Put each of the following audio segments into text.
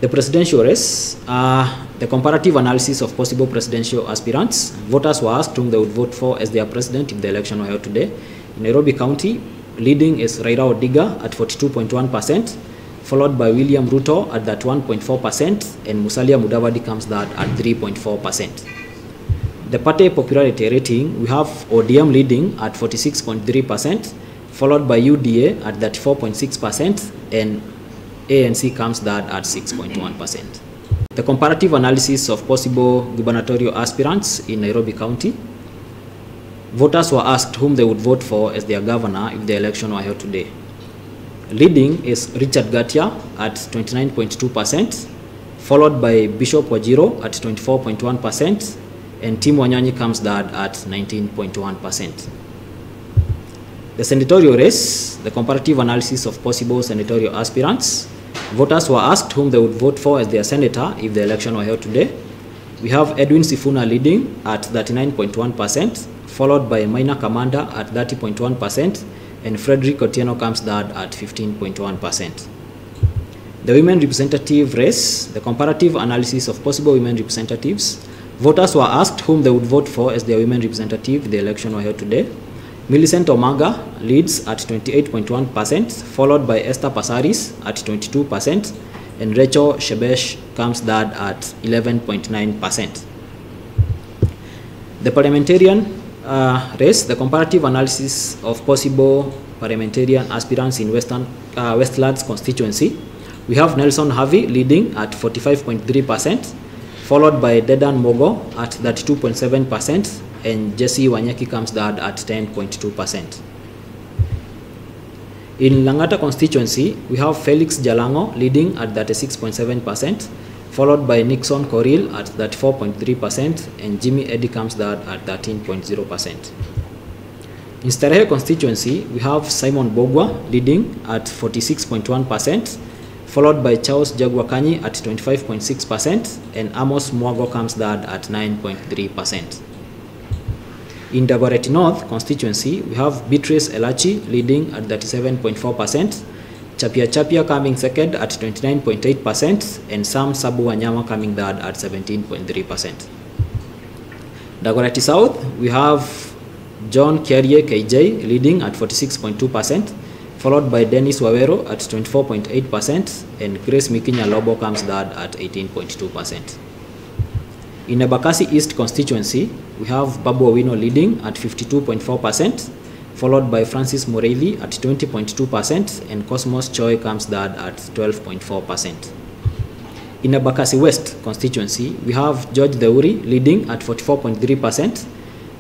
The presidential race, the comparative analysis of possible presidential aspirants. Voters were asked whom they would vote for as their president if the election were held today. In Nairobi County, leading is Raila Odinga at 42.1%, followed by William Ruto at that 1.4%, and Musalia Mudavadi comes that at 3.4%. The party popularity rating, we have ODM leading at 46.3%, followed by UDA at that 4.6%, and ANC comes that at 6.1%. The comparative analysis of possible gubernatorial aspirants in Nairobi County. Voters were asked whom they would vote for as their governor if the election were held today. Leading is Richard Gatia at 29.2%, followed by Bishop Wajiro at 24.1%, and Tim Wanyanyi comes that at 19.1%. The senatorial race, the comparative analysis of possible senatorial aspirants. Voters were asked whom they would vote for as their senator if the election were held today. We have Edwin Sifuna leading at 39.1%, followed by Maina Kamanda at 30.1%, and Frederick Otieno comes third at 15.1%. The women representative race, the comparative analysis of possible women representatives. Voters were asked whom they would vote for as their women representative if the election were held today. Millicent Omanga leads at 28.1%, followed by Esther Passaris at 22%, and Rachel Shebesh comes third at 11.9%. The parliamentarian race, the comparative analysis of possible parliamentarian aspirants in Westlands constituency. We have Nelson Harvey leading at 45.3%, followed by Dedan Mogo at 32.7%, and Jesse Wanyeki comes third at 10.2%. In Langata constituency, we have Felix Jalango leading at 36.7%, followed by Nixon Koril at 34.3%, and Jimmy Eddy comes third at 13.0%. In Starehe constituency, we have Simon Bogwa leading at 46.1%, followed by Charles Jagwakanyi at 25.6%, and Amos Mwago comes third at 9.3%. In Dagoretti North constituency, we have Beatrice Elachi leading at 37.4%, Chapia Chapia coming second at 29.8%, and Sam Sabu Wanyama coming third at 17.3%. Dagoretti South, we have John Kiarie KJ leading at 46.2%, followed by Dennis Wawero at 24.8%, and Grace Mikinya Lobo comes third at 18.2%. In Abakasi East constituency, we have Babu Owino leading at 52.4%, followed by Francis Mureithi at 20.2%, and Cosmos Choi comes third at 12.4%. In Abakasi West constituency, we have George Deuri leading at 44.3%,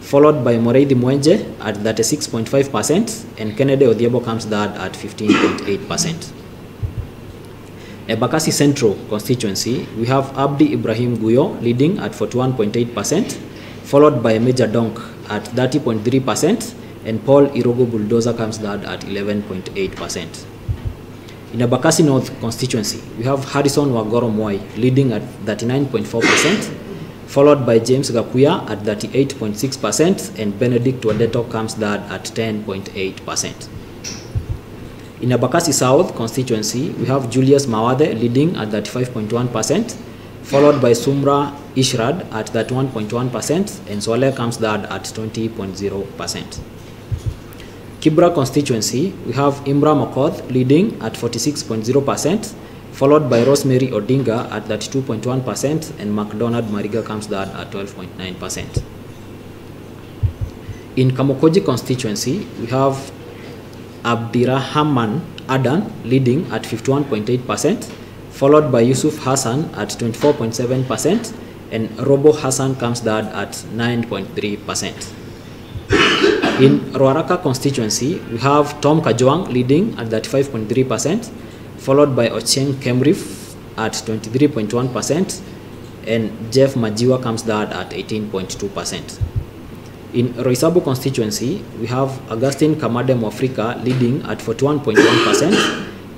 followed by Mureithi Mwenje at 36.5%, and Kennedy Odhiambo comes third at 15.8%. Abakasi Central constituency, we have Abdi Ibrahim Guyo leading at 41.8%, followed by Major Donk at 30.3%, and Paul Irogo Bulldozer comes third at 11.8%. In Abakasi North constituency, we have Harrison Wagoro Mwai leading at 39.4%, followed by James Gakuya at 38.6%, and Benedict Wadeto comes third at 10.8%. In Abakasi South constituency, we have Julius Mawade leading at 35.1%, followed by Sumra Ishrad at 31.1%, and Swale comes third at 20.0%. Kibra constituency, we have Imra Mokoth leading at 46.0%, followed by Rosemary Odinga at 32.1%, and McDonald Mariga comes third at 12.9%. In Kamukoji constituency, we have Abdirahman Adan leading at 51.8%, followed by Yusuf Hassan at 24.7%, and Robo Hassan comes third at 9.3%. In Ruaraka constituency, we have Tom Kajwang leading at 35.3%, followed by Ocheng Kemrif at 23.1%, and Jeff Majiwa comes third at 18.2%. In Roysabu constituency, we have Augustine Kamade Mwafrika leading at 41.1%,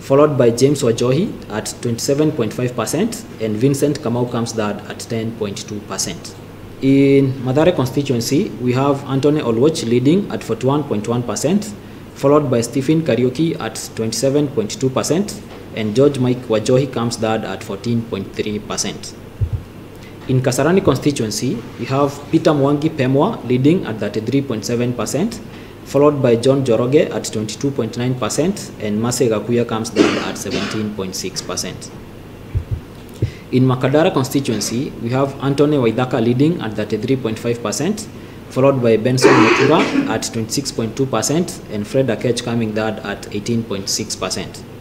followed by James Wajohi at 27.5%, and Vincent Kamau comes third at 10.2%. In Mathare constituency, we have Anthony Olwoch leading at 41.1%, followed by Stephen Kariuki at 27.2%, and George Mike Wajohi comes third at 14.3%. In Kasarani constituency, we have Peter Mwangi Pemwa leading at 33.7%, followed by John Joroge at 22.9%, and Mase Gakuya comes third at 17.6%. In Makadara constituency, we have Anthony Waidaka leading at 33.5%, followed by Benson Mutura at 26.2%, and Fred Akech coming third at 18.6%.